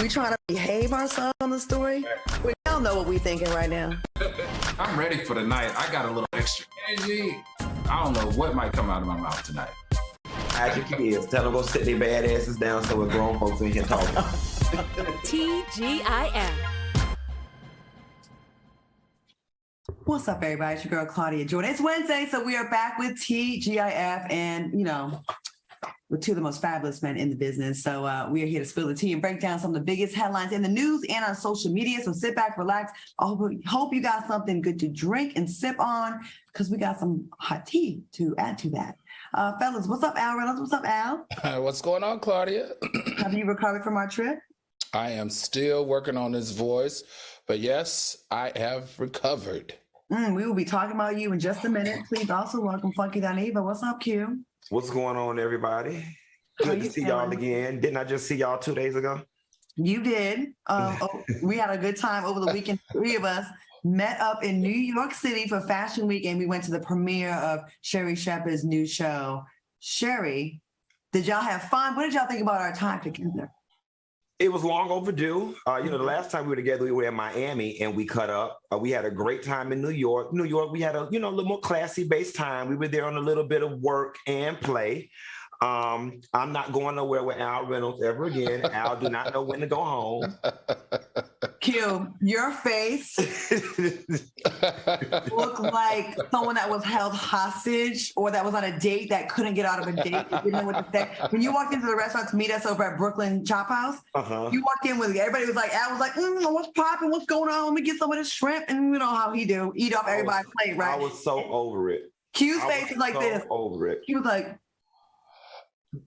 We trying to behave ourselves on the story. We don't know what we thinking right now. I'm ready for the night. I got a little extra energy. I don't know what might come out of my mouth tonight. Magic is. Tell them go sit their bad asses down so we're grown folks in here talking. TGIF. What's up, everybody? It's your girl, Claudia Jordan. It's Wednesday, so we are back with TGIF and, with two of the most fabulous men in the business. So we are here to spill the tea and break down some of the biggest headlines in the news and on social media. So sit back, relax. I hope you got something good to drink and sip on because we got some hot tea to add to that. Fellas, what's up, Al Reynolds? What's up, Al? What's going on, Claudia? Have you recovered from our trip? I am still working on this voice, but yes, I have recovered. We will be talking about you in just a minute. Please also welcome Funky Dineva. What's up, Q? What's going on, everybody? Good to see y'all again. Didn't I just see y'all 2 days ago? You did. We had a good time over the weekend. Three of us met up in New York City for Fashion Week, and we went to the premiere of Sherry Shepherd's new show. Sherry, did y'all have fun? What did y'all think about our time together? It was long overdue. The last time we were together, we were in Miami and we cut up. We had a great time in New York. New York, we had a little more classy based time. We were there on a little bit of work and play. I'm not going nowhere with Al Reynolds ever again. Al do not know when to go home. Q, your face looked like someone that was held hostage or that was on a date that couldn't get out of a date. Didn't know what to say. When you walked into the restaurant to meet us over at Brooklyn Chop House, you walked in with everybody was like, Al was like, what's popping? What's going on? Let me get some of this shrimp. And you know how he do, eat off everybody's plate, right? I was so over it. Q's face was like so this. Over it. He was like,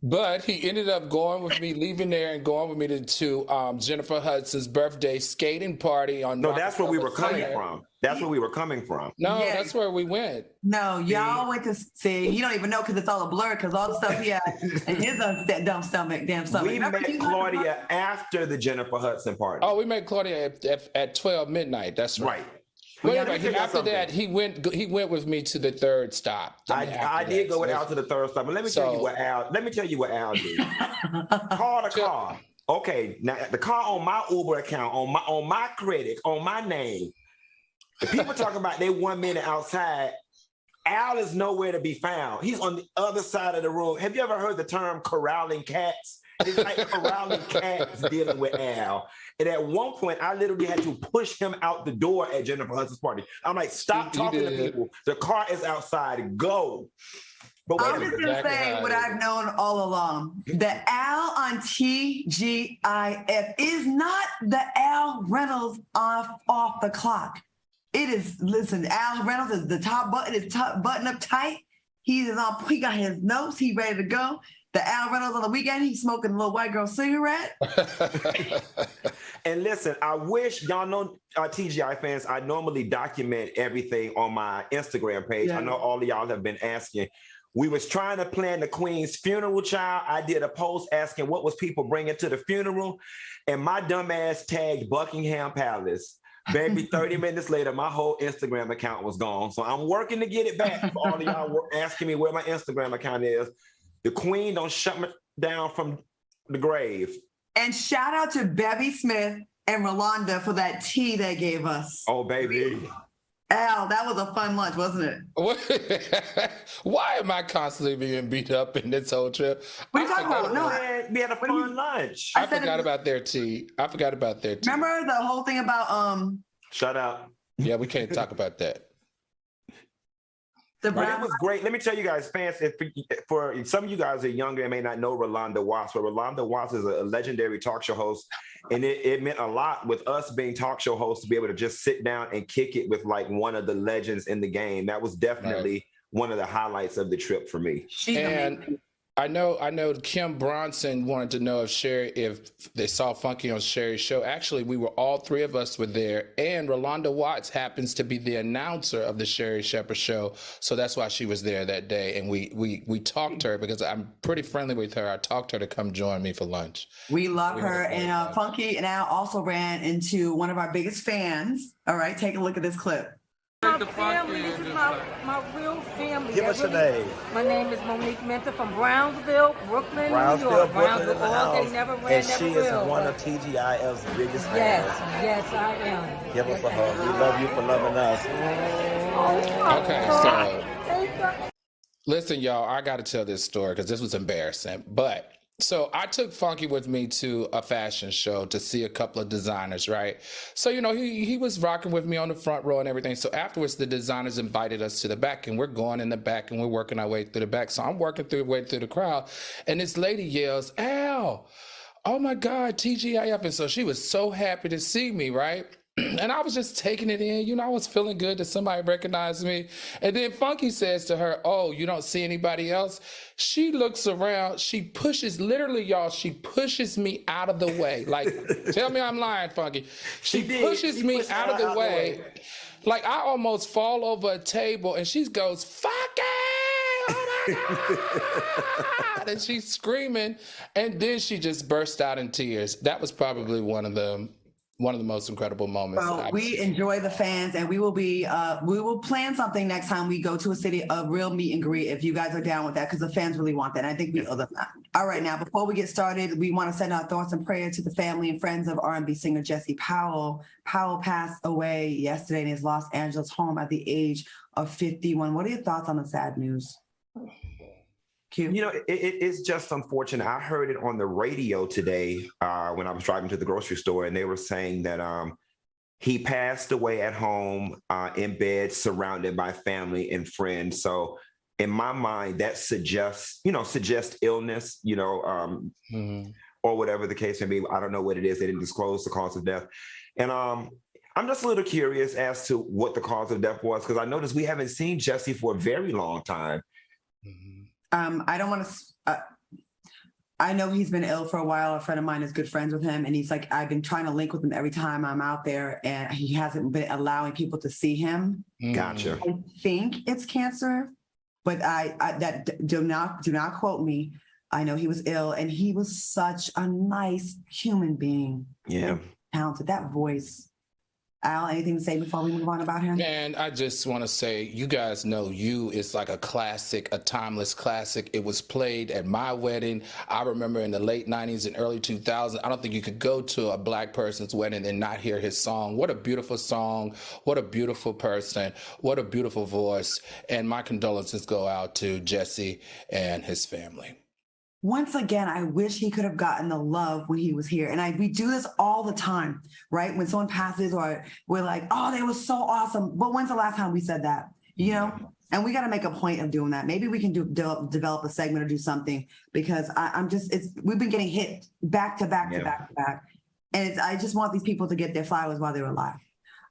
but he ended up going with me, leaving there and going with me to Jennifer Hudson's birthday skating party on. No, that's where we were coming from. That's where we were coming from. No, that's where we went. No, y'all went to see. You don't even know because it's all a blur because all the stuff he had in his damn stomach. We met Claudia after the Jennifer Hudson party. Oh, we met Claudia at 12 midnight. That's right. Well, after that, he went with me to the third stop. I did go with Al to the third stop, but let me tell you what Al did. Call the car. Okay, now the car on my Uber account, on my credit, on my name. The people talking about they 1 minute outside. Al is nowhere to be found. He's on the other side of the room. Have you ever heard the term corralling cats? It's like corralling cats dealing with Al. And at one point, I literally had to push him out the door at Jennifer Hudson's party. I'm like, stop talking to people. The car is outside. Go. But I'm just going to say what I've known all along. The Al on TGIF is not the Al Reynolds off the clock. It is, listen, Al Reynolds is the top button, is button up tight. He got his notes. He ready to go. The Al Reynolds on the weekend, he's smoking a little white girl cigarette. And listen, I wish y'all know, TGI fans, I normally document everything on my Instagram page. Yeah. I know all of y'all have been asking. We was trying to plan the Queen's funeral, child. I did a post asking what was people bringing to the funeral. And my dumb ass tagged Buckingham Palace. Baby, 30 minutes later, my whole Instagram account was gone. So I'm working to get it back. For all of y'all were asking me where my Instagram account is. The Queen don't shut me down from the grave. And shout out to Bevy Smith and Rolanda for that tea they gave us. Oh, baby. Al, that was a fun lunch, wasn't it? Why am I constantly being beat up in this whole trip? What are you talking about? No, we had a fun lunch. I forgot about their tea. Remember the whole thing about Shut up. Yeah, we can't talk about that. It was great. Let me tell you guys, fans, for some of you guys are younger and may not know Rolanda Watts, but Rolanda Watts is a legendary talk show host. And it meant a lot with us being talk show hosts to be able to just sit down and kick it with like one of the legends in the game. That was definitely one of the highlights of the trip for me. I know Kim Bronson wanted to know if they saw Funky on Sherry's show. Actually, all three of us were there, and Rolanda Watts happens to be the announcer of the Sherry Shepherd show, so that's why she was there that day. And we talked to her because I'm pretty friendly with her. I talked to her to come join me for lunch. We love her, and Funky and Al also ran into one of our biggest fans. All right, take a look at this clip. My family, this is my real family. Give us your name. My name is Monique Mentor from Brownsville, Brooklyn, New York. Brooklyn in the house. They never ran, and never she will, is one of TGIF's biggest fans. Yes, I am. Give us a hug. We love you for loving us. Okay, so listen, y'all, I got to tell this story because this was embarrassing. But so I took Funky with me to a fashion show to see a couple of designers, right? So, you know, he was rocking with me on the front row and everything. So afterwards, the designers invited us to the back, and we're going in the back, and we're working our way through the back. So I'm working way through the crowd, and this lady yells, "Al, oh my God, TGIF." And so she was so happy to see me, right? And I was just taking it in. You know, I was feeling good that somebody recognized me. And then Funky says to her, "Oh, you don't see anybody else?" She looks around. She pushes, literally, y'all, she pushes me out of the way. Like, tell me I'm lying, Funky. She pushes me out of the way. Like, I almost fall over a table, and she goes, "Funky! Oh my God!" And she's screaming. And then she just burst out in tears. That was probably one of the most incredible moments. Well, we enjoy the fans, and we will plan something next time we go to a city, a real meet and greet, if you guys are down with that, because the fans really want that. And I think we owe them that. All right, now, before we get started, we want to send our thoughts and prayers to the family and friends of R&B singer Jesse Powell. Powell passed away yesterday in his Los Angeles home at the age of 51. What are your thoughts on the sad news? Q. You know, it's just unfortunate. I heard it on the radio today when I was driving to the grocery store, and they were saying that he passed away at home in bed, surrounded by family and friends. So in my mind, that suggests illness, or whatever the case may be. I don't know what it is. They didn't disclose the cause of death. And I'm just a little curious as to what the cause of death was, because I noticed we haven't seen Jesse for a very long time. I don't want to. I know he's been ill for a while. A friend of mine is good friends with him, and he's like, I've been trying to link with him every time I'm out there, and he hasn't been allowing people to see him. Gotcha. I think it's cancer, but I do not quote me. I know he was ill, and he was such a nice human being. Yeah, talented. That voice. Al, anything to say before we move on about him? Man, I just want to say, you guys know You is like a classic, a timeless classic. It was played at my wedding. I remember in the late 90s and early 2000s, I don't think you could go to a Black person's wedding and not hear his song. What a beautiful song. What a beautiful person. What a beautiful voice. And my condolences go out to Jesse and his family. Once again, I wish he could have gotten the love when he was here. And we do this all the time, right? When someone passes, or we're like, "Oh, they were so awesome." But when's the last time we said that? You know? And we got to make a point of doing that. Maybe we can develop a segment or do something, because we've been getting hit back to back to back to back. And I just want these people to get their flowers while they're alive.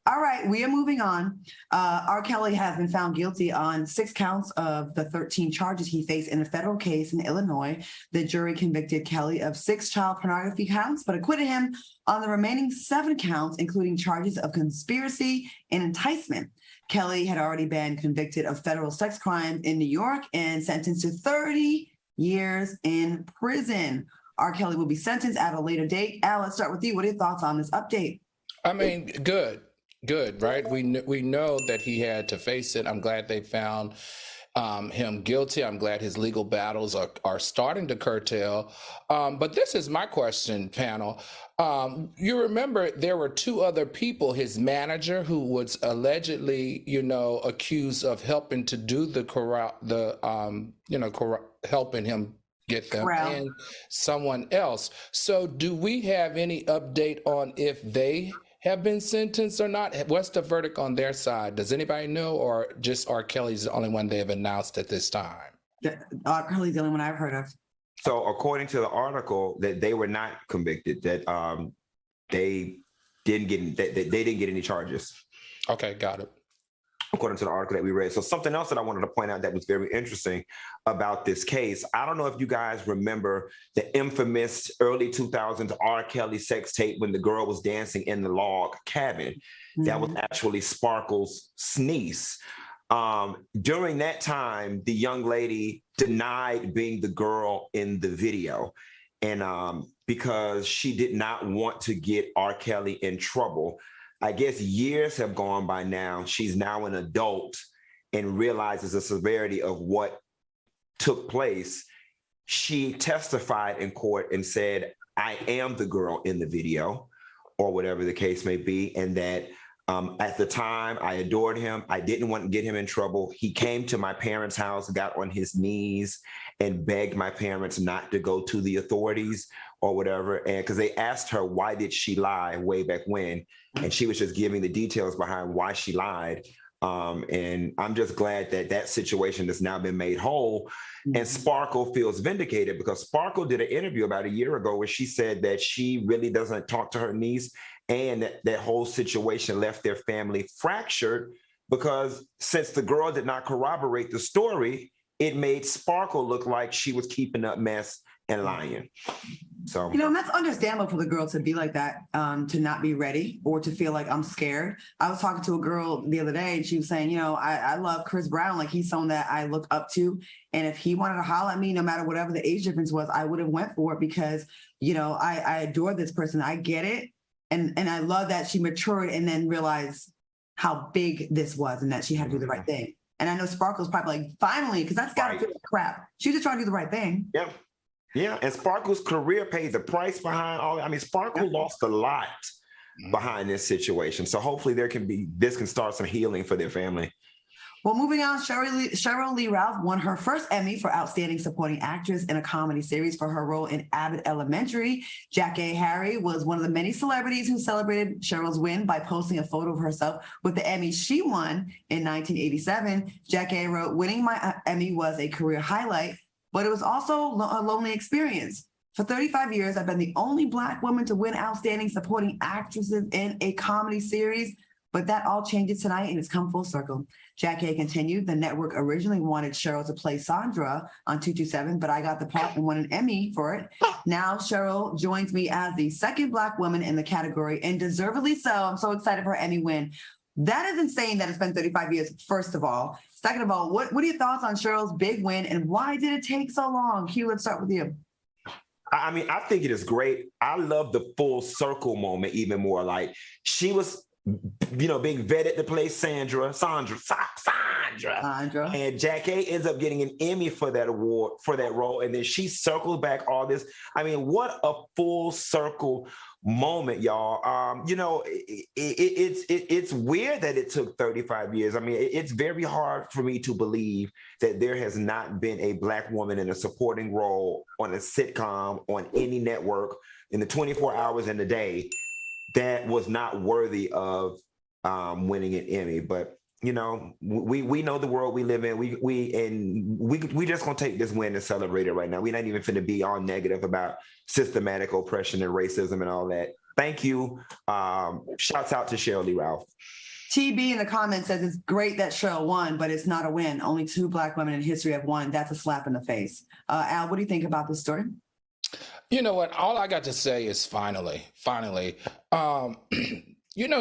All right, we are moving on. R. Kelly has been found guilty on 6 counts of the 13 charges he faced in a federal case in Illinois. The jury convicted Kelly of 6 child pornography counts, but acquitted him on the remaining 7 counts, including charges of conspiracy and enticement. Kelly had already been convicted of federal sex crimes in New York and sentenced to 30 years in prison. R. Kelly will be sentenced at a later date. Al, let's start with you. What are your thoughts on this update? I mean, good, right? We know that he had to face it. I'm glad they found him guilty. I'm glad his legal battles are starting to curtail. But this is my question, panel. You remember there were 2 other people, his manager, who was allegedly, accused of helping to do helping him get them, and someone else. So do we have any update on if they have been sentenced or not? What's the verdict on their side? Does anybody know, or just R. Kelly's the only one they have announced at this time? R. Kelly's the only one I've heard of. So according to the article, that they were not convicted, that they didn't get any charges. Okay, got it. According to the article that we read. So something else that I wanted to point out that was very interesting about this case, I don't know if you guys remember the infamous early 2000s R. Kelly sex tape when the girl was dancing in the log cabin. Mm-hmm. That was actually Sparkle's niece. During that time, the young lady denied being the girl in the video. And because she did not want to get R. Kelly in trouble, I guess years have gone by now. She's now an adult and realizes the severity of what took place. She testified in court and said, I am the girl in the video, or whatever the case may be, and that at the time, I adored him. I didn't want to get him in trouble. He came to my parents' house, got on his knees, and begged my parents not to go to the authorities or whatever. And because they asked her, why did she lie way back when? And she was just giving the details behind why she lied. And I'm just glad that that situation has now been made whole. And Sparkle feels vindicated because Sparkle did an interview about a year ago where she said that she really doesn't talk to her niece, and that whole situation left their family fractured because since the girl did not corroborate the story, it made Sparkle look like she was keeping up mess and lying. So, and that's understandable for the girl to be like that, to not be ready or to feel like I'm scared. I was talking to a girl the other day and she was saying, I love Chris Brown. Like, he's someone that I look up to. And if he wanted to holler at me, no matter whatever the age difference was, I would have went for it because, I adore this person. I get it. And I love that she matured and then realized how big this was and that she had to do the right thing. And I know Sparkle's probably like, finally, because that's got to feel like crap. She was just trying to do the right thing. Yeah. Yeah. And Sparkle's career paid the price behind all. I mean, Sparkle lost a lot behind this situation. So hopefully this can start some healing for their family. Well, moving on, Sheryl Lee Ralph won her first Emmy for Outstanding Supporting Actress in a Comedy Series for her role in Abbott Elementary. Jackée Harry was one of the many celebrities who celebrated Sheryl's win by posting a photo of herself with the Emmy she won in 1987. Jackée wrote, winning my Emmy was a career highlight, but it was also a lonely experience. For 35 years, I've been the only Black woman to win Outstanding Supporting Actresses in a comedy series, but that all changes tonight and it's come full circle. Jackée continued, the network originally wanted Sheryl to play Sandra on 227, but I got the part and won an Emmy for it. Now Sheryl joins me as the second Black woman in the category, and deservedly so. I'm so excited for her Emmy win. That is insane that it's been 35 years, first of all. Second of all, what are your thoughts on Sheryl's big win, and why did it take so long? Hugh, let's start with you. I mean, I think it is great. I love the full circle moment even more. Like, she was being vetted to play Sandra. And Jackée ends up getting an Emmy for that award, for that role. And then she circles back all this. I mean, what a full circle moment, y'all. It's weird that it took 35 years. I mean, it's very hard for me to believe that there has not been a Black woman in a supporting role on a sitcom on any network in the 24 hours in a day that was not worthy of winning an Emmy. But we know the world we live in. We just gonna take this win and celebrate it right now. We're not even finna be all negative about systematic oppression and racism and all that. Thank you. Shouts out to Sheryl Lee Ralph. TB in the comments says it's great that Sheryl won, but it's not a win. Only 2 Black women in history have won. That's a slap in the face. Al, what do you think about this story? You know what? All I got to say is finally.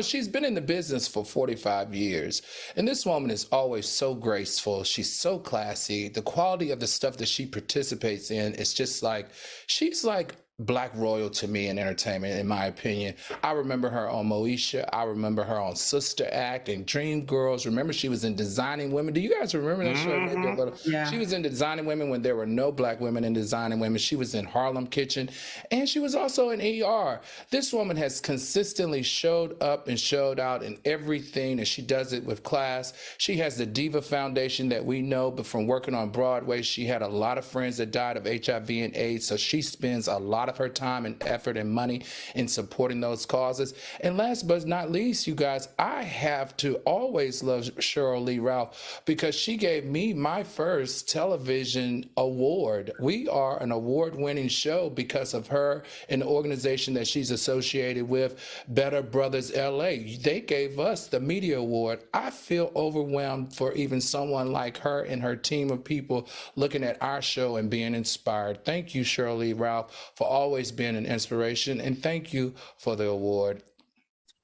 She's been in the business for 45 years, and this woman is always so graceful. She's so classy. The quality of the stuff that she participates in is just like, she's like Black royal to me in entertainment, in my opinion. I remember her on Moesha. I remember her on Sister Act and Dreamgirls. Remember, she was in Designing Women. Do you guys remember that show? Yeah. She was in Designing Women when there were no Black women in Designing Women. She was in Harlem Kitchen, and she was also in ER. This woman has consistently showed up and showed out in everything, and she does it with class. She has the Diva Foundation that we know, but from working on Broadway, she had a lot of friends that died of HIV and AIDS, so she spends a lot of her time and effort and money in supporting those causes. And last but not least, you guys, I have to always love Sheryl Lee Ralph because she gave me my first television award. We are an award-winning show because of her and the organization that she's associated with, Better Brothers LA. They gave us the media award. I feel overwhelmed for even someone like her and her team of people looking at our show and being inspired. Thank you, Sheryl Lee Ralph, for always being an inspiration, and thank you for the award.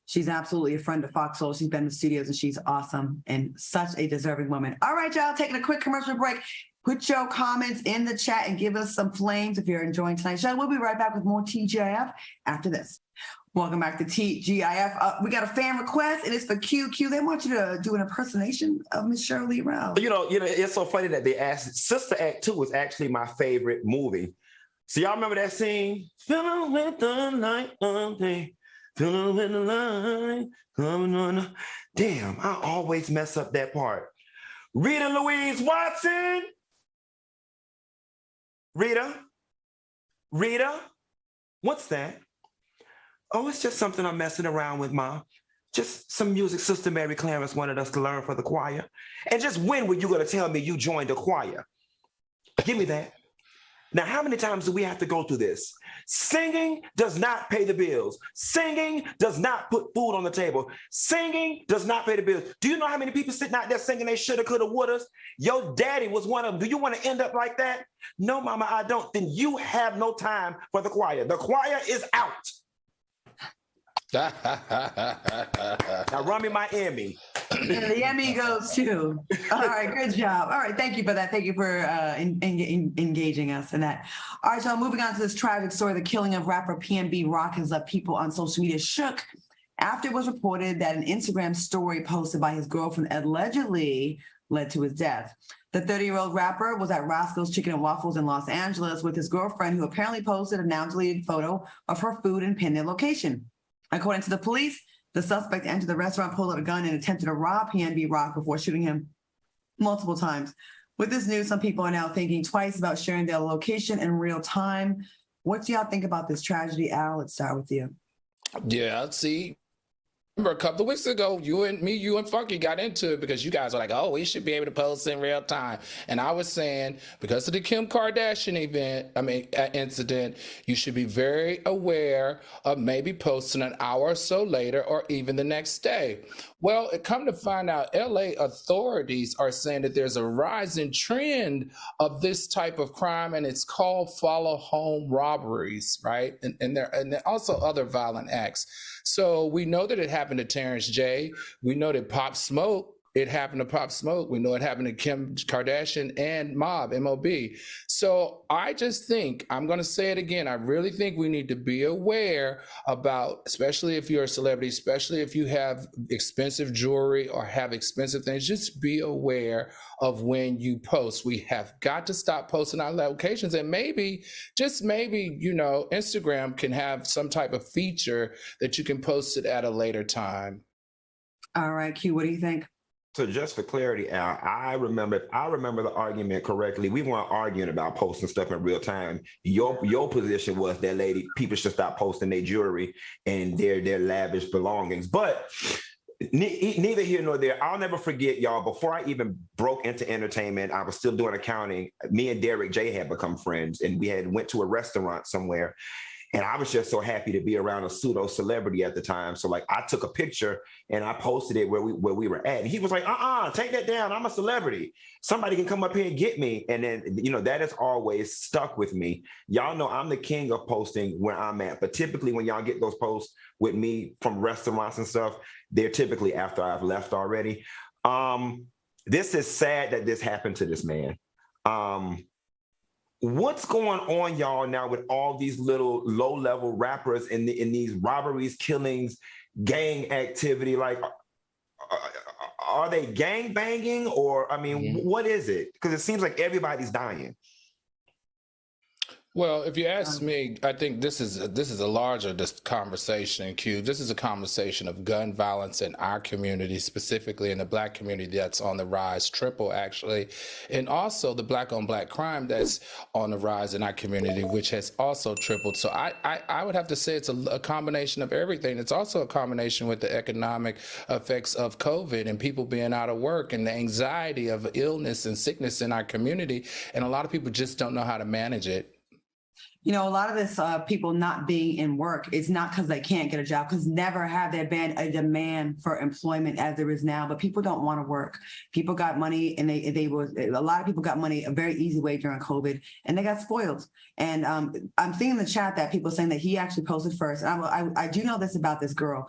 She's absolutely a friend of FOXSOUL. She's been in the studios and she's awesome and such a deserving woman. All right, y'all, taking a quick commercial break. Put your comments in the chat and give us some flames if you're enjoying tonight's show. We'll be right back with more TGIF after this. Welcome back to TGIF. We got a fan request, and it's for QQ. They want you to do an impersonation of Miss Sheryl Lee Ralph. You know, it's so funny that they asked. Sister Act 2 was actually my favorite movie. So y'all remember that scene? Filling with the light of day, filling with the light coming on. Damn, I always mess up that part. Rita Louise Watson. Rita, what's that? Oh, it's just something I'm messing around with, Mom. Just some music Sister Mary Clarence wanted us to learn for the choir. And just when were you going to tell me you joined a choir? Give me that. Now, how many times do we have to go through this? Singing does not pay the bills. Singing does not put food on the table. Singing does not pay the bills. Do you know how many people sitting out there singing they shoulda, coulda, wouldas? Your daddy was one of them. Do you want to end up like that? No, Mama, I don't. Then you have no time for the choir. The choir is out. Now run me my Emmy. The Emmy goes too. All right, good job. All right, thank you for that. Thank you for engaging us in that. All right, so moving on to this tragic story. The killing of rapper PnB Rock has left people on social media shook after it was reported that an Instagram story posted by his girlfriend allegedly led to his death. The 30-year-old rapper was at Roscoe's Chicken and Waffles in Los Angeles with his girlfriend, who apparently posted a now-deleted photo of her food and pinned their location. According to the police, the suspect entered the restaurant, pulled out a gun, and attempted to rob PnB Rock before shooting him multiple times. With this news, some people are now thinking twice about sharing their location in real time. What do y'all think about this tragedy, Al? Let's start with you. Yeah, see, remember a couple of weeks ago, you and Funky got into it because you guys were like, oh, we should be able to post in real time. And I was saying, because of the Kim Kardashian incident, you should be very aware of maybe posting an hour or so later or even the next day. Well, it come to find out, LA authorities are saying that there's a rising trend of this type of crime, and it's called follow home robberies, right? And there also other violent acts. So we know that it happened to Terrence J. We know that Pop Smoke, it happened to Pop Smoke. We know it happened to Kim Kardashian and M.O.B. So I just think, I'm going to say it again, I really think we need to be aware about, especially if you're a celebrity, especially if you have expensive jewelry or have expensive things, just be aware of when you post. We have got to stop posting our locations, and maybe, just maybe, you know, Instagram can have some type of feature that you can post it at a later time. All right, Q, what do you think? So just for clarity, Al, I remember the argument correctly. We weren't arguing about posting stuff in real time. Your position was that people should stop posting their jewelry and their lavish belongings. But neither here nor there. I'll never forget, y'all, before I even broke into entertainment, I was still doing accounting. Me and Derek J had become friends, and we had went to a restaurant somewhere. And I was just so happy to be around a pseudo celebrity at the time. So like I took a picture and I posted it where we were at. And he was like, take that down. I'm a celebrity. Somebody can come up here and get me. And then, you know, that has always stuck with me. Y'all know I'm the king of posting where I'm at. But typically when y'all get those posts with me from restaurants and stuff, they're typically after I've left already. This is sad that this happened to this man. What's going on, y'all, now with all these little low-level rappers in these robberies, killings, gang activity? Like, are they gang banging, or what is it? Because it seems like everybody's dying. Well, if you ask me, I think this is a larger conversation, Q. This is a conversation of gun violence in our community, specifically in the Black community that's on the rise, triple actually, and also the Black-on-Black crime that's on the rise in our community, which has also tripled. So I would have to say it's a combination of everything. It's also a combination with the economic effects of COVID and people being out of work and the anxiety of illness and sickness in our community, and a lot of people just don't know how to manage it. You know, a lot of this people not being in work is not because they can't get a job, because never have there been a demand for employment as there is now. But people don't want to work. People got money, and a lot of people got money a very easy way during COVID, and they got spoiled. And I'm seeing in the chat that people saying that he actually posted first. I do know this about this girl.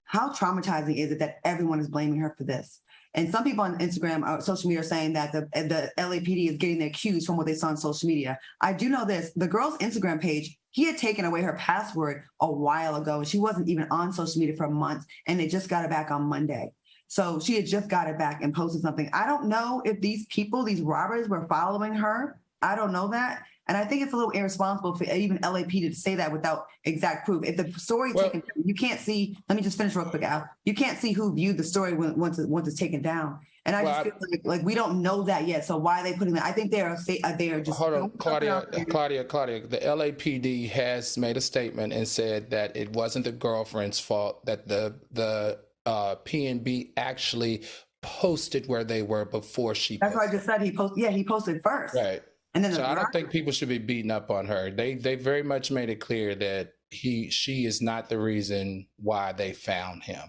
how traumatizing is it that everyone is blaming her for this? And some people on Instagram or social media are saying that the LAPD is getting their cues from what they saw on social media. I do know this. The girl's Instagram page, he had taken away her password a while ago. She wasn't even on social media for months, and they just got it back on Monday. So she had just got it back and posted something. I don't know if these people, these robbers, were following her. I don't know that. And I think it's a little irresponsible for even LAPD to say that without exact proof. If the story taken, you can't see. Let me just finish real quick, Al. You can't see who viewed the story once it's taken down. And I just feel like we don't know that yet. So why are they putting that? I think they are just. Hold on, Claudia. The LAPD has made a statement and said that it wasn't the girlfriend's fault, that the PnB actually posted where they were before she. That's what I just said. He posted first. Right. And then I don't think people should be beating up on her. They very much made it clear that she is not the reason why they found him.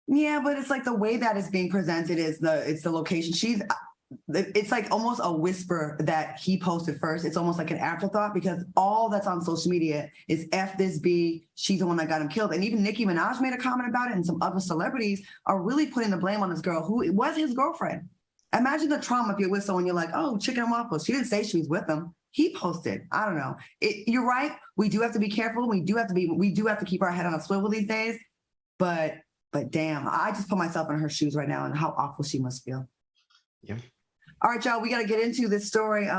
Yeah, but it's like the way that is being presented is the location. It's like almost a whisper that he posted first. It's almost like an afterthought because all that's on social media is F this B. She's the one that got him killed. And even Nicki Minaj made a comment about it, and some other celebrities are really putting the blame on this girl who was his girlfriend. Imagine the trauma if you're with someone, you're like, oh, chicken and waffles. She didn't say she was with him. He posted. I don't know. You're right. We do have to be careful. We do have to keep our head on a swivel these days. But damn, I just put myself in her shoes right now and how awful she must feel. Yeah. All right, y'all, we got to get into this story.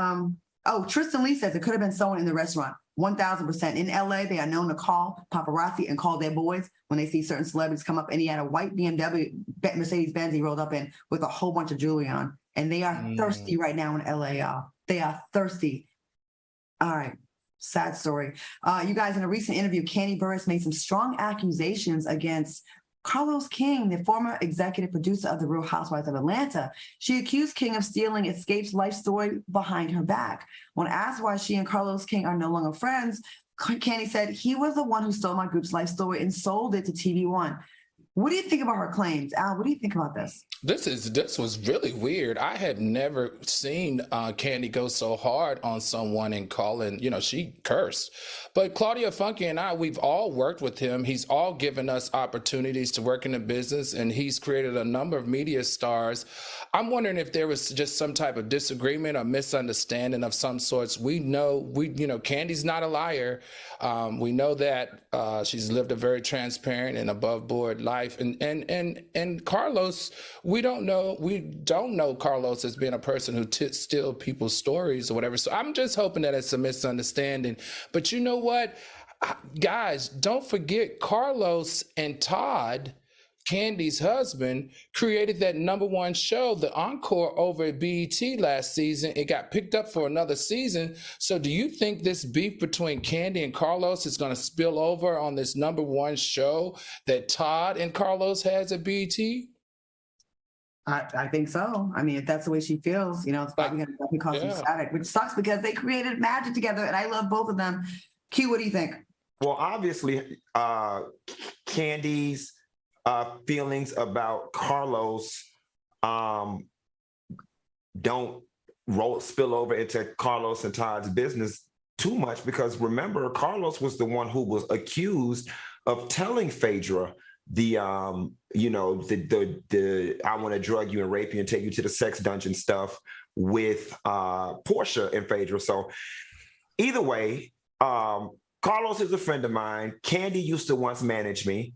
Tristan Lee says it could have been someone in the restaurant. 1,000%. In LA, they are known to call paparazzi and call their boys when they see certain celebrities come up. And he had a white BMW Mercedes-Benz he rolled up in with a whole bunch of jewelry on. And they are thirsty right now in LA, y'all. They are thirsty. All right. Sad story. You guys, in a recent interview, Kandi Burruss made some strong accusations against Carlos King, the former executive producer of The Real Housewives of Atlanta. She accused King of stealing Escape's life story behind her back. When asked why she and Carlos King are no longer friends, Kandi said, he was the one who stole my group's life story and sold it to TV One. What do you think about her claims? Al, what do you think about this? This was really weird. I had never seen Kandi go so hard on someone and calling, she cursed. But Claudia, Funky, and I, we've all worked with him. He's all given us opportunities to work in the business, and he's created a number of media stars. I'm wondering if there was just some type of disagreement or misunderstanding of some sorts. We know, Kandi's not a liar. We know that she's lived a very transparent and above board life. And Carlos, we don't know Carlos as being a person who steal people's stories or whatever. So I'm just hoping that it's a misunderstanding. But you know what, guys, don't forget Carlos and Todd, Kandi's husband, created that #1 show, The Encore, over at BET last season. It got picked up for another season. So do you think this beef between Kandi and Carlos is going to spill over on this #1 show that Todd and Carlos has at BET? I think so. I mean, if that's the way she feels, it's probably going to cause some static, which sucks because they created magic together, and I love both of them. Q, what do you think? Well, obviously, Kandi's feelings about Carlos don't spill over into Carlos and Todd's business too much, because remember, Carlos was the one who was accused of telling Phaedra the I want to drug you and rape you and take you to the sex dungeon stuff with Portia and Phaedra. So either way, Carlos is a friend of mine. Kandi used to once manage me.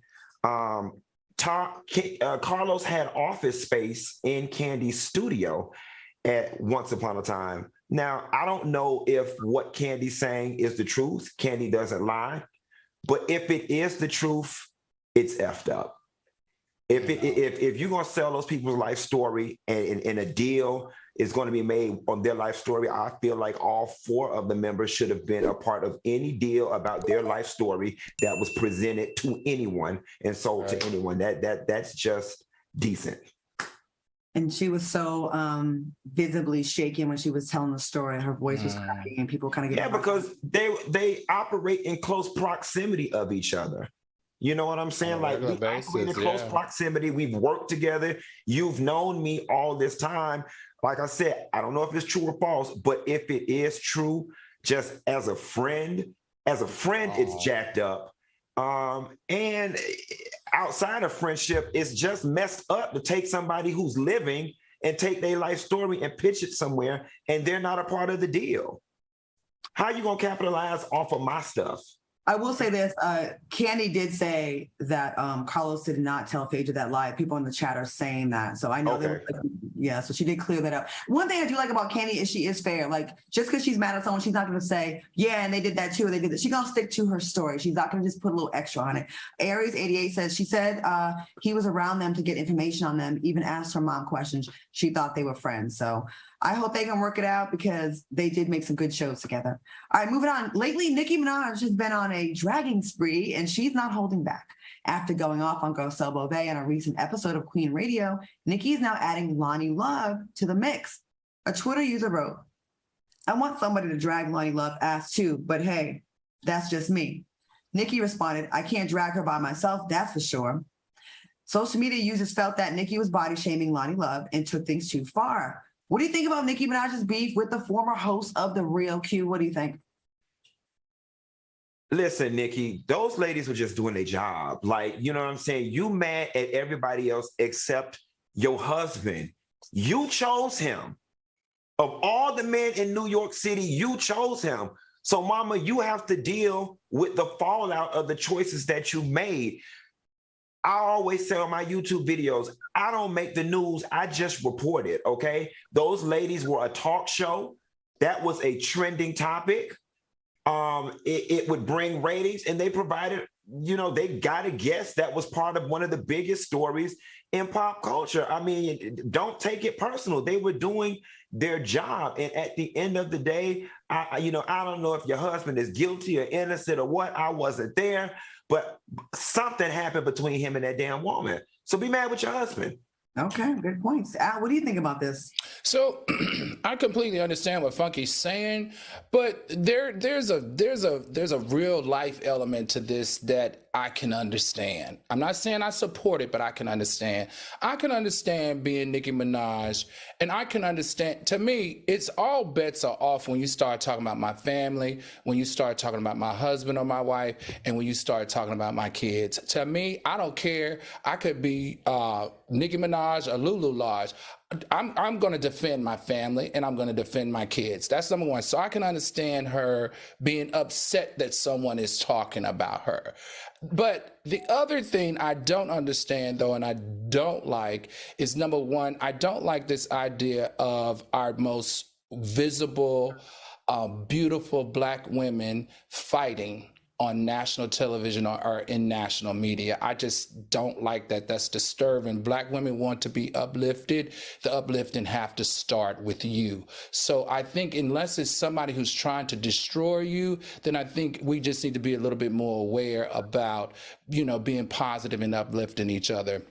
Carlos had office space in Kandi's studio at once upon a time. Now, I don't know if what Kandi's saying is the truth. Kandi doesn't lie. But if it is the truth, it's effed up. If you're going to sell those people's life story and a deal is going to be made on their life story, I feel like all 4 of the members should have been a part of any deal about their life story that was presented to anyone and sold to anyone. That's just decent. And she was so visibly shaken when she was telling the story. Her voice was cracking, and people kind of get because they operate in close proximity of each other. You know what I'm saying? Like, we operate in close proximity. We've worked together. You've known me all this time. Like I said, I don't know if it's true or false, but if it is true, just as a friend, it's jacked up. And outside of friendship, it's just messed up to take somebody who's living and take their life story and pitch it somewhere, and they're not a part of the deal. How are you gonna capitalize off of my stuff? I will say this, Kandi did say that Carlos did not tell Phaedra that lie. People in the chat are saying that. So I know so she did clear that up. One thing I do like about Kandi is she is fair. Like, just because she's mad at someone, she's not going to say, yeah, and they did that too, or they did that. She's going to stick to her story. She's not going to just put a little extra on it. Aries88 says, she said he was around them to get information on them, even asked her mom questions. She thought they were friends. So I hope they can work it out because they did make some good shows together. All right, moving on. Lately, Nicki Minaj has been on a dragging spree, and she's not holding back. After going off on Garcelle Beauvais on a recent episode of Queen Radio, Nicki is now adding Loni Love to the mix. A Twitter user wrote, I want somebody to drag Loni Love ass too, but hey, that's just me. Nicki responded, I can't drag her by myself, that's for sure. Social media users felt that Nicki was body shaming Loni Love and took things too far. What do you think about Nicki Minaj's beef with the former host of The Real Q? What do you think? Listen, Nicki, those ladies were just doing their job. Like, you know what I'm saying? You mad at everybody else except your husband. You chose him. Of all the men in New York City, you chose him. So, mama, you have to deal with the fallout of the choices that you made. I always say on my YouTube videos, I don't make the news, I just report it, okay? Those ladies were a talk show. That was a trending topic. It would bring ratings, and they provided, you know, they got a guest that was part of one of the biggest stories in pop culture. I mean, don't take it personal. They were doing their job. And at the end of the day, I don't know if your husband is guilty or innocent or what. I wasn't there. But something happened between him and that damn woman. So be mad with your husband. Okay, good points. Al, what do you think about this? So I completely understand what Funky's saying, but there's a real life element to this that I can understand. I'm not saying I support it, but I can understand. I can understand being Nicki Minaj, and I can understand, to me, it's all bets are off when you start talking about my family, when you start talking about my husband or my wife, and when you start talking about my kids. To me, I don't care. I could be Nicki Minaj or Lulu Lodge. I'm going to defend my family and I'm going to defend my kids. That's number one. So I can understand her being upset that someone is talking about her. But the other thing I don't understand, though, and I don't like is, number one, I don't like this idea of our most visible, beautiful Black women fighting on national television or in national media. I just don't like that. That's disturbing. Black women want to be uplifted. The uplifting have to start with you. So I think unless it's somebody who's trying to destroy you, then I think we just need to be a little bit more aware about, being positive and uplifting each other.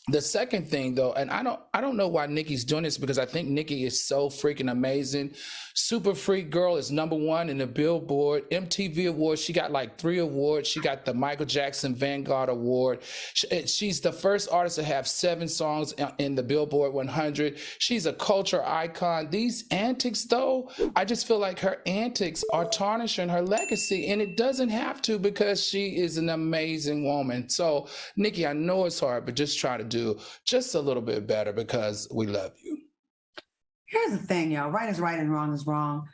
The second thing, though, and I don't know why Nicki's doing this, because I think Nicki is so freaking amazing. Super Freak Girl is #1 in the Billboard MTV Awards. She got like 3 awards. She got the Michael Jackson Vanguard Award. She's the first artist to have 7 songs in the Billboard 100. She's a culture icon. These antics, though, I just feel like her antics are tarnishing her legacy, and it doesn't have to, because she is an amazing woman. So, Nicki, I know it's hard, but just try to do just a little bit better, because we love you. Here's the thing, y'all. Right is right and wrong is wrong.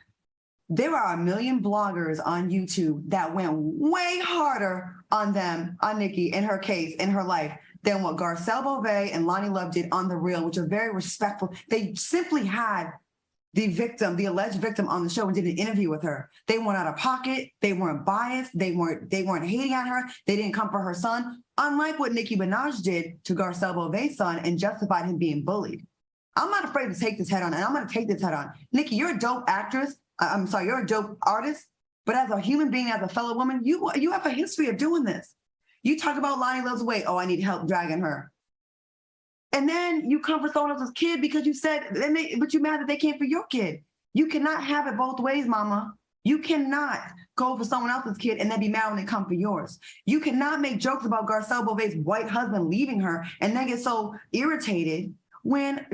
There are a million bloggers on YouTube that went way harder on Nicki, in her case, in her life, than what Garcelle Beauvais and Loni Love did on The Real, which are very respectful. They simply had the victim, the alleged victim, on the show and did an interview with her. They weren't out of pocket. They weren't biased. They weren't hating on her. They didn't come for her son, unlike what Nicki Minaj did to Garcelle Beauvais' son and justified him being bullied. I'm not afraid to take this head on, and I'm going to take this head on. Nicki, you're a dope actress. You're a dope artist. But as a human being, as a fellow woman, you have a history of doing this. You talk about Loni Love's weight. Oh, I need help dragging her. And then you come for someone else's kid because you said, but you mad that they came for your kid. You cannot have it both ways, mama. You cannot go for someone else's kid and then be mad when they come for yours. You cannot make jokes about Garcelle Beauvais' white husband leaving her and then get so irritated when,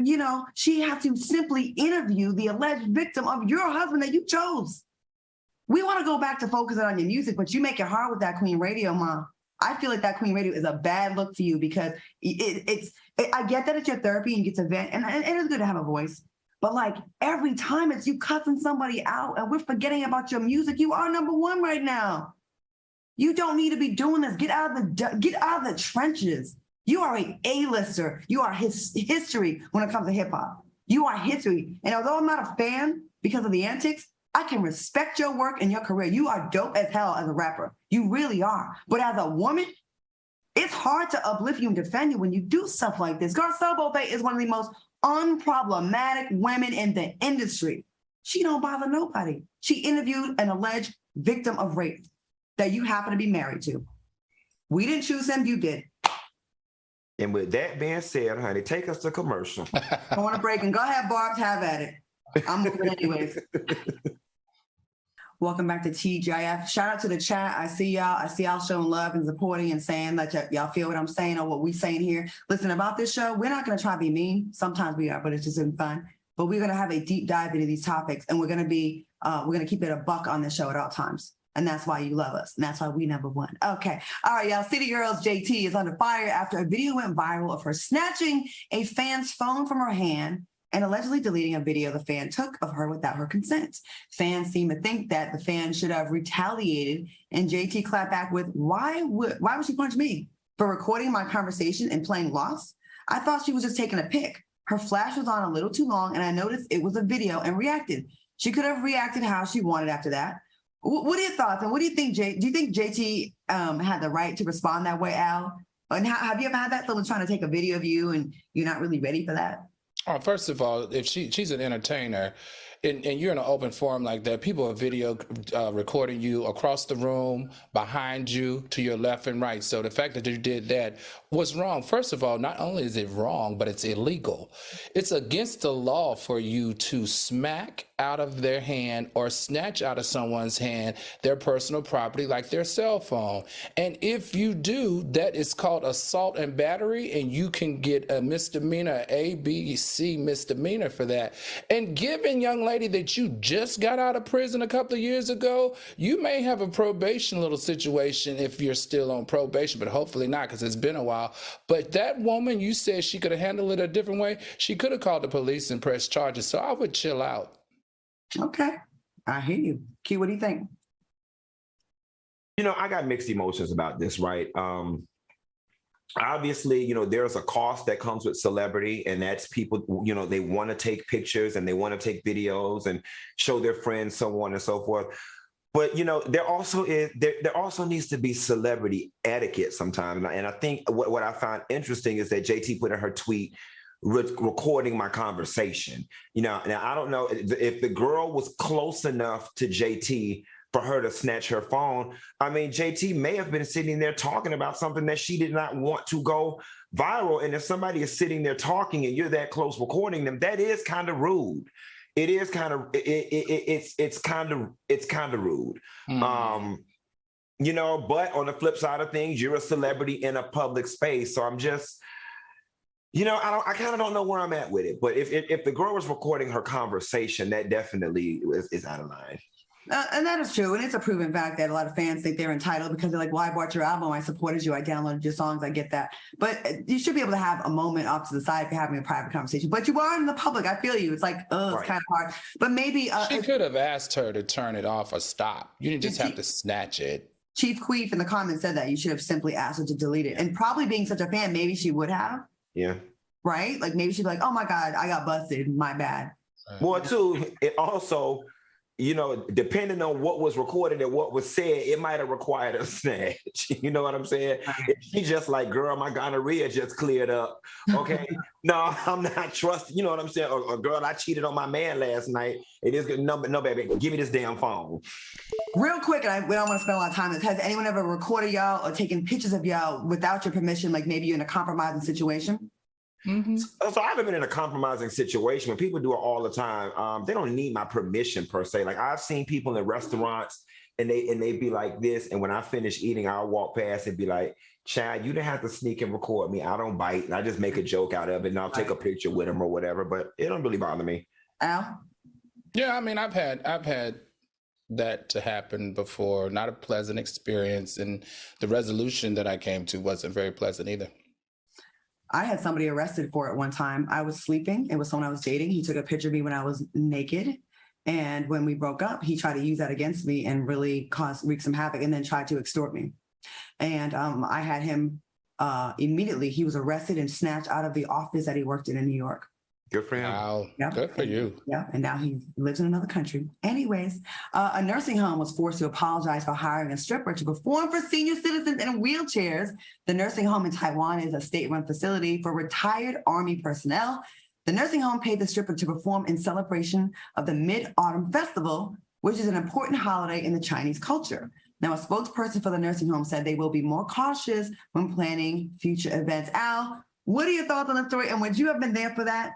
she has to simply interview the alleged victim of your husband that you chose. We want to go back to focusing on your music, but you make it hard with that Queen Radio, Mom. I feel like that Queen Radio is a bad look for you because I get that it's your therapy and you get to vent, and it is good to have a voice. But like every time it's you cussing somebody out and we're forgetting about your music. You are number one right now. You don't need to be doing this. Get out of the trenches. You are a A-lister. You are history when it comes to hip hop. You are history. And although I'm not a fan because of the antics, I can respect your work and your career. You are dope as hell as a rapper. You really are. But as a woman, it's hard to uplift you and defend you when you do stuff like this. Garcelle Beauvais is one of the most unproblematic women in the industry. She don't bother nobody. She interviewed an alleged victim of rape that you happen to be married to. We didn't choose him, you did. And with that being said, honey, take us to commercial. I want to break and go ahead, Barbs, have at it. I'm moving anyways. Welcome back to TGIF. Shout out to the chat. I see y'all showing love and supporting and saying that y'all feel what I'm saying or what we saying here. Listen, about this show, we're not going to try to be mean. Sometimes we are, but it's just been fun. But we're going to have a deep dive into these topics, and we're going to keep it a buck on this show at all times. And that's why you love us. And that's why we number one. Okay. All right, y'all. City Girls JT is under fire after a video went viral of her snatching a fan's phone from her hand and allegedly deleting a video the fan took of her without her consent. Fans seem to think that the fan should have retaliated, and JT clapped back with, why would she punch me? For recording my conversation and playing lost? I thought she was just taking a pic. Her flash was on a little too long, and I noticed it was a video and reacted. She could have reacted how she wanted after that. What are your thoughts? And what do you think, do you think JT had the right to respond that way, Al? And have you ever had that? Someone trying to take a video of you and you're not really ready for that? First of all, if she's an entertainer and you're in an open forum like that, people are video recording you across the room, behind you, to your left and right. So the fact that you did that was wrong. First of all, not only is it wrong, but it's illegal. It's against the law for you to smack out of their hand or snatch out of someone's hand their personal property like their cell phone. And if you do, that is called assault and battery, and you can get a misdemeanor, A, B, C misdemeanor for that. And given, young lady, that you just got out of prison a couple of years ago, you may have a probation little situation if you're still on probation, but hopefully not, because it's been a while. But that woman, you said she could have handled it a different way. She could have called the police and pressed charges. So I would chill out. Okay. I hear you. Q, what do you think? You know, I got mixed emotions about this, right? Obviously, you know, there's a cost that comes with celebrity, and that's people, you know, they want to take pictures and they want to take videos and show their friends, so on and so forth. But, you know, there also needs to be celebrity etiquette sometimes. And I think what I find interesting is that JT put in her tweet, recording my conversation. You know, now I don't know if the girl was close enough to JT for her to snatch her phone. I mean, JT may have been sitting there talking about something that she did not want to go viral. And if somebody is sitting there talking and you're that close recording them, that is kind of rude. It is kind of it's kind of rude. Mm-hmm. You know, but on the flip side of things, you're a celebrity in a public space. So I'm just, you know, I kind of don't know where I'm at with it. But if the girl was recording her conversation, that definitely is out of line. And that is true. And it's a proven fact that a lot of fans think they're entitled because they're like, well, I bought your album. I supported you. I downloaded your songs. I get that. But you should be able to have a moment off to the side if you're having a private conversation. But you are in the public. I feel you. It's like, it's kind of hard. But maybe... she could have asked her to turn it off or stop. You didn't just have to snatch it. Chief Queef in the comments said that. You should have simply asked her to delete it. And probably being such a fan, maybe she would have. Yeah. Right? Like maybe she'd be like, oh my God, I got busted. My bad. Well, too, it also... you know, depending on what was recorded and what was said, it might have required a snatch. You know what I'm saying? If she just like, girl, my gonorrhea just cleared up. Okay. No, I'm not trusting. You know what I'm saying? Or girl, I cheated on my man last night. It is good. No, baby, give me this damn phone. Real quick, and we don't want to spend a lot of time on this. Has anyone ever recorded y'all or taken pictures of y'all without your permission, like maybe you're in a compromising situation? Mm-hmm. So I haven't been in a compromising situation. When people do it all the time, they don't need my permission per se. Like I've seen people in restaurants and they be like this, and when I finish eating, I'll walk past and be like, "Chad, you didn't have to sneak and record me. I don't bite. And I just make a joke out of it, and I'll take a picture with them or whatever." But it don't really bother me. Al? Yeah, I mean, I've had that to happen before. Not a pleasant experience, and the resolution that I came to wasn't very pleasant either. I had somebody arrested for it one time. I was sleeping. It was someone I was dating. He took a picture of me when I was naked. And when we broke up, he tried to use that against me and really wreak some havoc and then tried to extort me. And I had him immediately. He was arrested and snatched out of the office that he worked in New York. Good for him. Wow. Yep. Good for you. Yeah. And now he lives in another country. Anyways, a nursing home was forced to apologize for hiring a stripper to perform for senior citizens in wheelchairs. The nursing home in Taiwan is a state-run facility for retired Army personnel. The nursing home paid the stripper to perform in celebration of the Mid-Autumn Festival, which is an important holiday in the Chinese culture. Now, a spokesperson for the nursing home said they will be more cautious when planning future events. Al, what are your thoughts on the story? And would you have been there for that?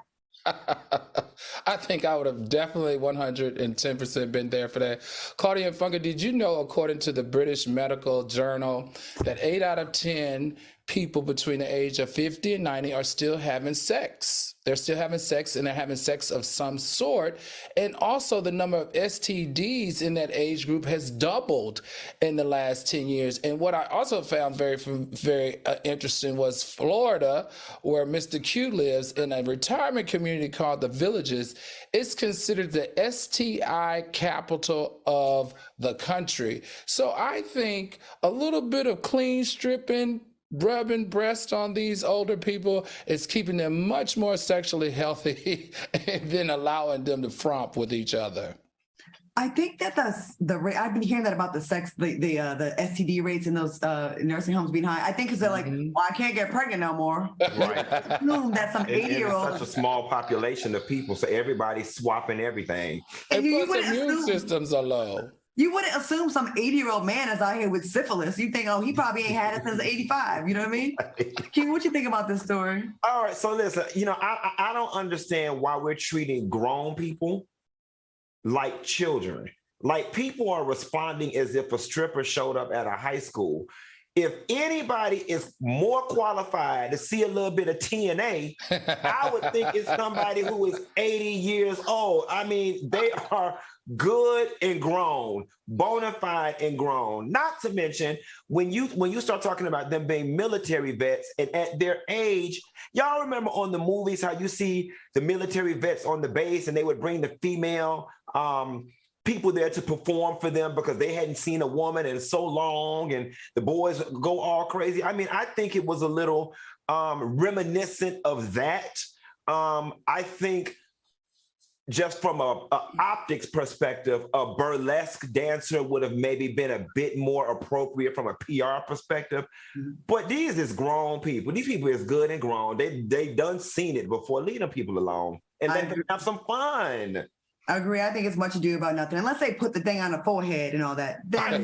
I think I would have definitely 110% been there for that. Claudia and Funka, did you know, according to the British Medical Journal, that 8 out of 10 people between the age of 50 and 90 are still having sex? They're still having sex, and they're having sex of some sort. And also the number of STDs in that age group has doubled in the last 10 years. And what I also found very interesting was Florida, where Mr. Q lives, in a retirement community called the Villages. It's considered the STI capital of the country. So I think a little bit of clean stripping, rubbing breast on these older people is keeping them much more sexually healthy than allowing them to fromp with each other. I think that I've been hearing that about the STD rates in those nursing homes being high. I think because they're like, well, I can't get pregnant no more. Right. Assume that some 80-year-old. It's such a small population of people, so everybody's swapping everything. And plus, immune systems are low. You wouldn't assume some 80-year-old man is out here with syphilis. You think, oh, he probably ain't had it since 85. You know what I mean? King, what you think about this story? All right, so listen, I don't understand why we're treating grown people like children. Like, people are responding as if a stripper showed up at a high school. If anybody is more qualified to see a little bit of TNA, I would think it's somebody who is 80 years old. I mean, they are good and grown, bona fide and grown. Not to mention, when you start talking about them being military vets, and at their age, y'all remember on the movies how you see the military vets on the base and they would bring the female people there to perform for them because they hadn't seen a woman in so long, and the boys go all crazy. I mean, I think it was a little reminiscent of that. I think just from a optics perspective, a burlesque dancer would have maybe been a bit more appropriate from a PR perspective. Mm-hmm. But these is grown people. These people is good and grown. They done seen it before. Leave them people alone and let them have some fun. I agree. I think it's much ado about nothing. Unless they put the thing on the forehead and all that. Then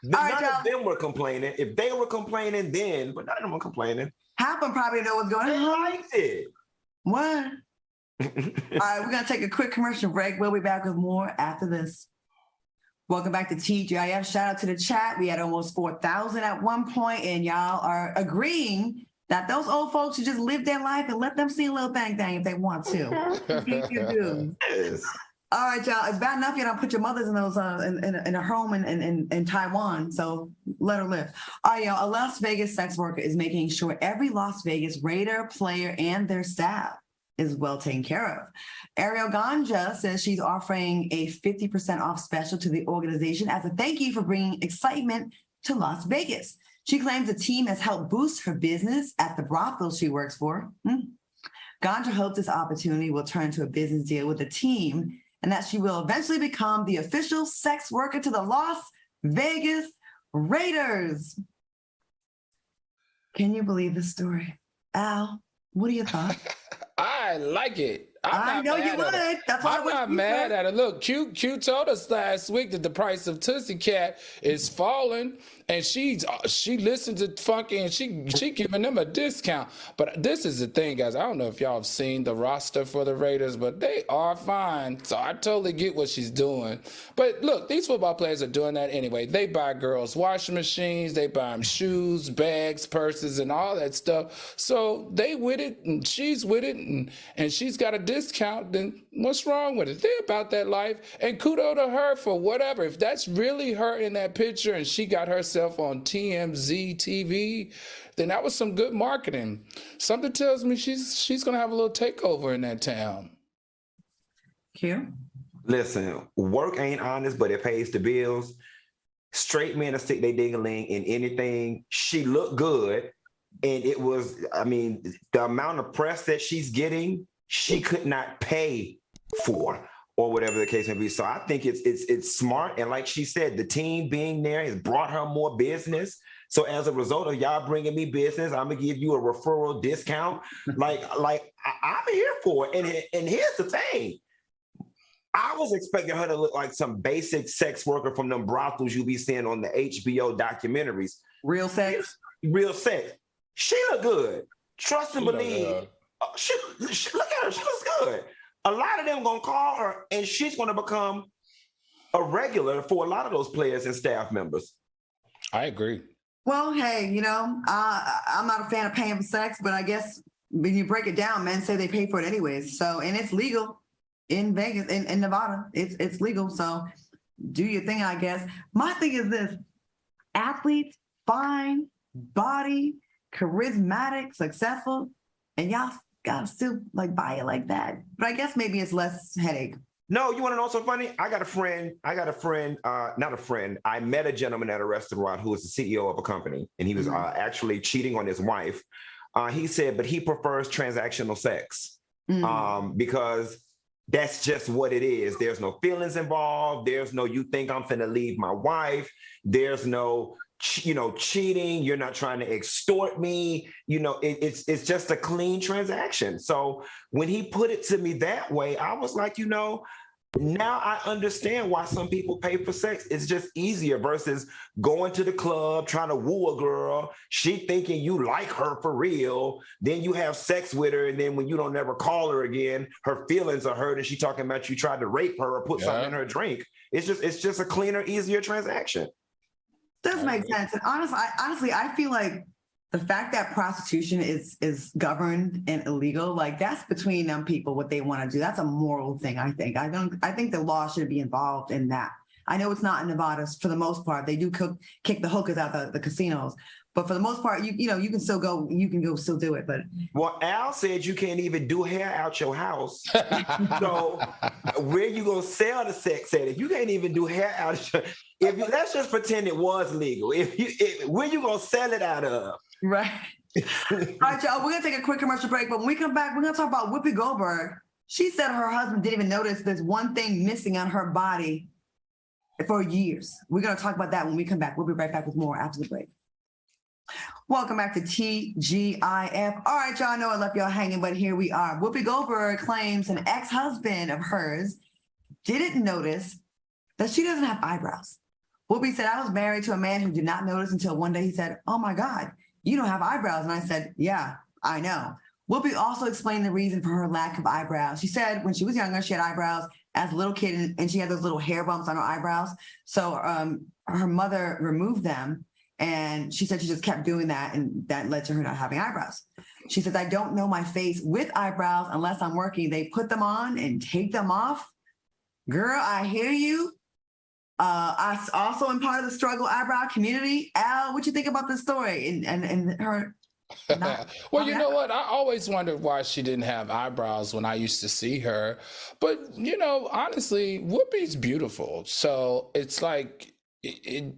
none of them were complaining. If they were complaining then, but none of them were complaining. Half of them probably know what's going on. They liked it. What? All right, we're going to take a quick commercial break. We'll be back with more after this. Welcome back to TGIF. Shout out to the chat. We had almost 4,000 at one point, and y'all are agreeing that those old folks should just live their life and let them see a little thing if they want to. You do. Yes. All right, y'all. It's bad enough you don't put your mothers in those in a home in Taiwan, so let her live. All right, y'all. A Las Vegas sex worker is making sure every Las Vegas Raider player and their staff is well taken care of. Ariel Ganja says she's offering a 50% off special to the organization as a thank you for bringing excitement to Las Vegas. She claims the team has helped boost her business at the brothel she works for. Ganja hopes this opportunity will turn into a business deal with the team and that she will eventually become the official sex worker to the Las Vegas Raiders. Can you believe this story? Al, what are your thoughts? I like it. I know you would. That's why I'm not mad at it. Look, Q told us last week that the price of Tootsie Cat is falling, and she listened to Funky, and she giving them a discount. But this is the thing, guys. I don't know if y'all have seen the roster for the Raiders, but they are fine. So I totally get what she's doing. But look, these football players are doing that anyway. They buy girls washing machines, they buy them shoes, bags, purses, and all that stuff. So they with it, and she's with it, and she's got a discount discount, then what's wrong with it? They're about that life. And kudos to her for whatever. If that's really her in that picture and she got herself on TMZ TV, then that was some good marketing. Something tells me she's going to have a little takeover in that town. Q? Listen, work ain't honest, but it pays the bills. Straight men to stick their ding-a-ling in anything. She looked good. And it was, I mean, the amount of press that she's getting, she could not pay for, or whatever the case may be. So I think it's smart. And like she said, the team being there has brought her more business. So as a result of y'all bringing me business, I'm gonna give you a referral discount. I'm here for it. And here's the thing. I was expecting her to look like some basic sex worker from them brothels you be seeing on the HBO documentaries. Real sex? Real sex. She look good. Trust and believe. She look at her. She looks good. A lot of them gonna call her, and she's gonna become a regular for a lot of those players and staff members. I agree. Well, hey, I'm not a fan of paying for sex, but I guess when you break it down, men say they pay for it anyways. So, and it's legal in Vegas, in Nevada. It's legal. So, do your thing, I guess. My thing is this: athletes, fine, body, charismatic, successful, and y'all gotta still buy it like that. But I guess maybe it's less headache. No, you want to know something funny? I met a gentleman at a restaurant who was the CEO of a company, and he was actually cheating on his wife. He said, but he prefers transactional sex because that's just what it is. There's no feelings involved. There's no, you think I'm finna leave my wife. There's no, cheating. You're not trying to extort me. It's just a clean transaction. So when he put it to me that way, I was like, now I understand why some people pay for sex. It's just easier versus going to the club, trying to woo a girl. She thinking you like her for real. Then you have sex with her. And then when you don't ever call her again, her feelings are hurt. And she talking about you tried to rape her or put something in her drink. It's just a cleaner, easier transaction. Does make sense. And honestly, I feel like the fact that prostitution is governed and illegal, that's between them people, what they want to do. That's a moral thing, I think. I think the law should be involved in that. I know it's not in Nevada for the most part. They do kick the hookers out the casinos. But for the most part, you can still go, still do it. But well, Al said you can't even do hair out your house. So where you gonna sell the sex at? If you can't even do hair out let's just pretend it was legal. Where you gonna sell it out of? Right. All right, y'all, we're gonna take a quick commercial break, but when we come back, we're gonna talk about Whoopi Goldberg. She said her husband didn't even notice there's one thing missing on her body for years. We're gonna talk about that when we come back. We'll be right back with more after the break. Welcome back to TGIF. All right, y'all, I know I left y'all hanging, but here we are. Whoopi Goldberg claims an ex-husband of hers didn't notice that she doesn't have eyebrows. Whoopi said, I was married to a man who did not notice until one day he said, oh my God, you don't have eyebrows. And I said, yeah, I know. Whoopi also explained the reason for her lack of eyebrows. She said when she was younger, she had eyebrows as a little kid and she had those little hair bumps on her eyebrows. So her mother removed them. And she said she just kept doing that, and that led to her not having eyebrows. She says, I don't know my face with eyebrows unless I'm working. They put them on and take them off. Girl, I hear you. I also am part of the struggle eyebrow community. Al, what you think about this story and her? Well, you know what? I always wondered why she didn't have eyebrows when I used to see her. But, honestly, Whoopi's beautiful. So it's like,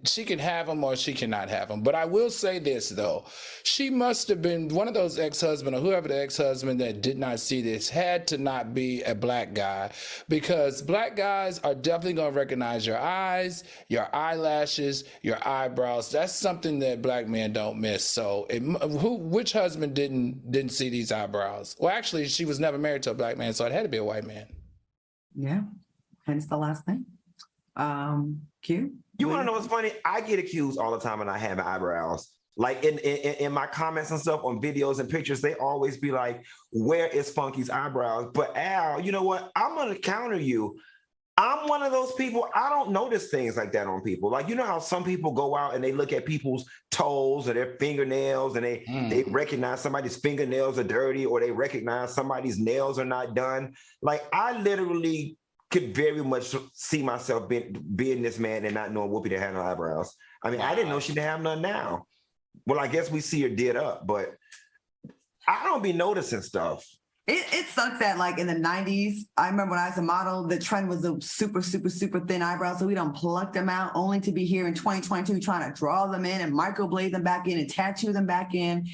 she can have them or she cannot have them. But I will say this, though. She must have been one of those ex-husband or whoever the ex-husband that did not see this had to not be a black guy, because black guys are definitely going to recognize your eyes, your eyelashes, your eyebrows. That's something that black men don't miss. So which husband didn't see these eyebrows? Well, actually, she was never married to a black man, so it had to be a white man. Yeah, hence the last thing. Q? You want to know what's funny? I get accused all the time and I have eyebrows. Like in my comments and stuff on videos and pictures, they always be like, where is Funky's eyebrows? But Al, you know what? I'm going to counter you. I'm one of those people, I don't notice things like that on people. Like, you know how some people go out and they look at people's toes or their fingernails and they recognize somebody's fingernails are dirty, or they recognize somebody's nails are not done. Like, I literally could very much see myself being this man and not knowing Whoopi didn't have no eyebrows. I mean, I didn't know she didn't have none now. Well, I guess we see her did up, but I don't be noticing stuff. It sucks that, like, in the 90s, I remember when I was a model, the trend was the super, super, super thin eyebrows. So we don't pluck them out, only to be here in 2022 trying to draw them in and microblade them back in and tattoo them back in.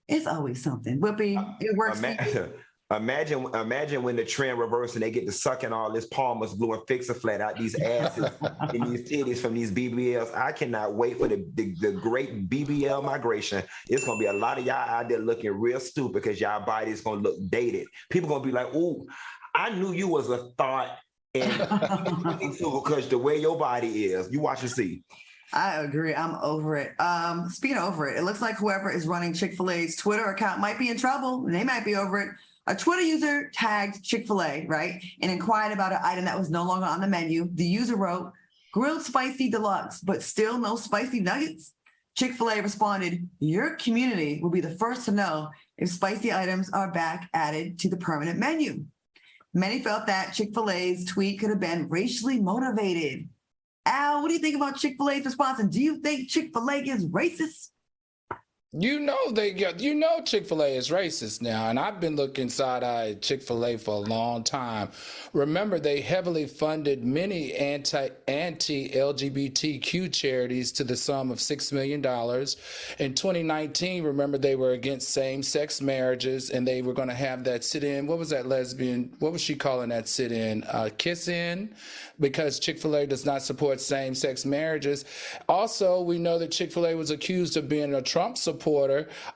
It's always something. Whoopi, it works. Imagine when the trend reverses and they get to sucking all this Palmer's blue and Fix-A-Flat out these asses and these titties from these BBLs. I cannot wait for the great BBL migration. It's going to be a lot of y'all out there looking real stupid because y'all body is going to look dated. People going to be like, ooh, I knew you was a thought because the way your body is. You watch and see. I agree. I'm over it. Speaking of over it, it looks like whoever is running Chick-fil-A's Twitter account might be in trouble. They might be over it. A Twitter user tagged Chick-fil-A, right, and inquired about an item that was no longer on the menu. The user wrote, "Grilled spicy deluxe, but still no spicy nuggets?" Chick-fil-A responded, "Your community will be the first to know if spicy items are back added to the permanent menu." Many felt that Chick-fil-A's tweet could have been racially motivated. Al, what do you think about Chick-fil-A's response? And do you think Chick-fil-A is racist? You know Chick-fil-A is racist now, and I've been looking side-eye at Chick-fil-A for a long time. Remember, they heavily funded many anti-LGBTQ charities to the sum of $6 million. In 2019, remember, they were against same-sex marriages, and they were going to have that sit-in. What was that lesbian? What was she calling that sit-in? Kiss-in? Because Chick-fil-A does not support same-sex marriages. Also, we know that Chick-fil-A was accused of being a Trump supporter.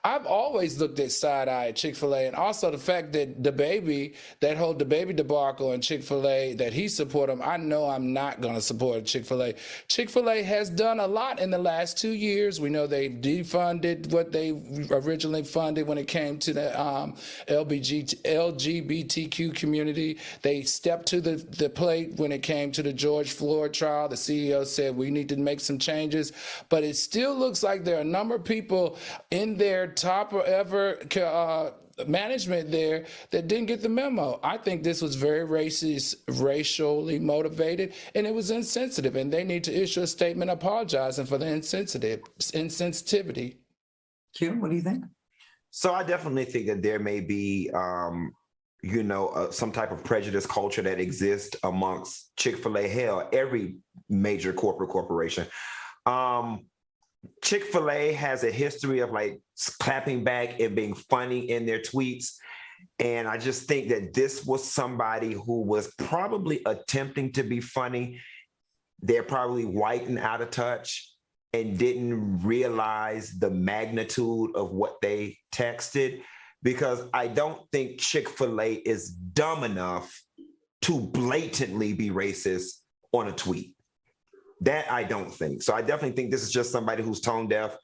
I've always looked at side-eye at Chick-fil-A, and also the fact that that whole DaBaby debacle in Chick-fil-A, that he support him, I know I'm not going to support Chick-fil-A. Chick-fil-A has done a lot in the last 2 years. We know they've defunded what they originally funded when it came to the LGBTQ community. They stepped to the plate when it came to the George Floyd trial. The CEO said we need to make some changes, but it still looks like there are a number of people in their top ever management there that didn't get the memo. I think this was very racist, racially motivated, and it was insensitive, and they need to issue a statement apologizing for the insensitivity. Q, what do you think? So I definitely think that there may be some type of prejudice culture that exists amongst Chick-fil-A, hell, every major corporation. Chick-fil-A has a history of like clapping back and being funny in their tweets. And I just think that this was somebody who was probably attempting to be funny. They're probably white and out of touch and didn't realize the magnitude of what they texted, because I don't think Chick-fil-A is dumb enough to blatantly be racist on a tweet. That I don't think. So I definitely think this is just somebody who's tone deaf,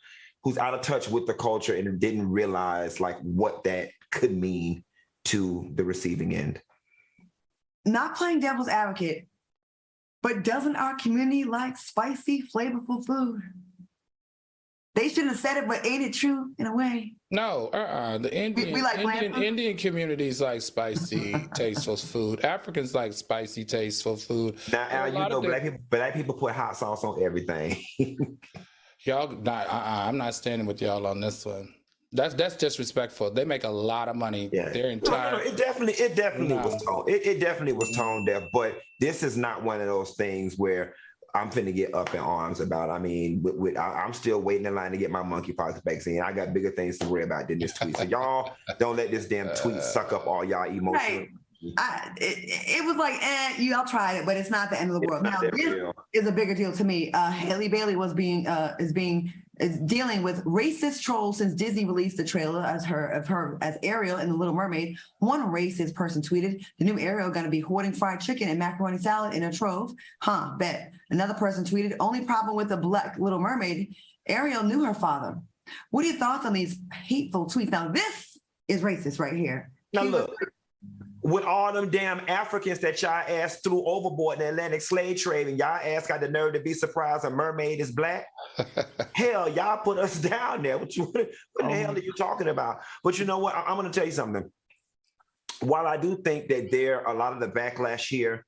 who's out of touch with the culture and didn't realize like what that could mean to the receiving end. Not playing devil's advocate, but doesn't our community like spicy, flavorful food? They shouldn't have said it, but ain't it true in a way? No, the Indian communities like spicy, tasteful food. Africans like spicy, tasteful food. Now, Al, black people put hot sauce on everything. Y'all, I'm not standing with y'all on this one. That's disrespectful. They make a lot of money. Yeah. Their entire. No, it definitely was tone. It definitely was tone deaf. But this is not one of those things where I'm finna get up in arms about. I mean, I'm still waiting in line to get my monkeypox vaccine. I got bigger things to worry about than this tweet. So y'all don't let this damn tweet suck up all y'all emotions. Right. It was like, y'all tried it, but it's not the end of the world. Now, this is a bigger deal to me. Haley Bailey is dealing with racist trolls since Disney released the trailer as Ariel in The Little Mermaid. One racist person tweeted, "The new Ariel going to be hoarding fried chicken and macaroni salad in a trove." Bet. Another person tweeted, "Only problem with the Black Little Mermaid, Ariel knew her father." What are your thoughts on these hateful tweets? Now, this is racist right here. Now, look. with all them damn Africans that y'all ass threw overboard in the Atlantic slave trade, and y'all ass got the nerve to be surprised a mermaid is black. Hell, y'all put us down there. What the hell are you talking about? But you know what? I'm going to tell you something. While I do think that a lot of the backlash here,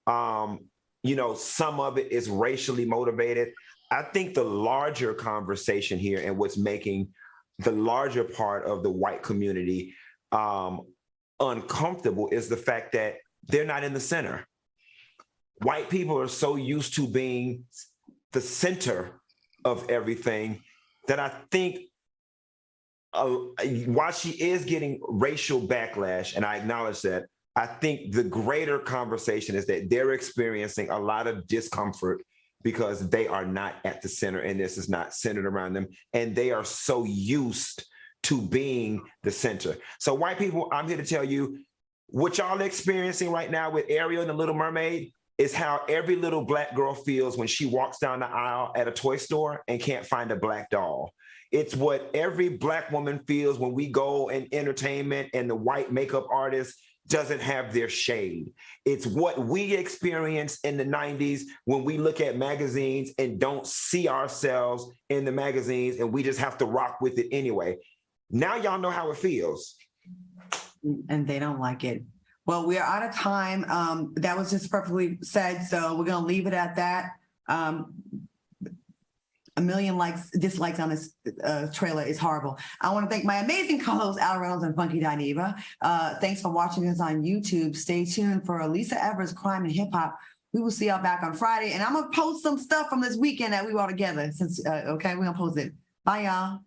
you know, some of it is racially motivated. I think the larger conversation here and what's making the larger part of the white community uncomfortable is the fact that they're not in the center. White people are so used to being the center of everything that I think while she is getting racial backlash, and I acknowledge that, I think the greater conversation is that they're experiencing a lot of discomfort because they are not at the center and this is not centered around them. And they are so used to being the center. So white people, I'm here to tell you what y'all are experiencing right now with Ariel and the Little Mermaid is how every little black girl feels when she walks down the aisle at a toy store and can't find a black doll. It's what every black woman feels when we go in entertainment and the white makeup artist doesn't have their shade. It's what we experienced in the 90s when we look at magazines and don't see ourselves in the magazines and we just have to rock with it anyway. Now y'all know how it feels. And they don't like it. Well, we are out of time. That was just perfectly said. So we're going to leave it at that. 1 million dislikes on this trailer is horrible. I want to thank my amazing co-hosts, Al Reynolds and Funky Dineva. Thanks for watching us on YouTube. Stay tuned for Lisa Evers' Crime and Hip Hop. We will see y'all back on Friday. And I'm going to post some stuff from this weekend that we all together. Okay, we're going to post it. Bye, y'all.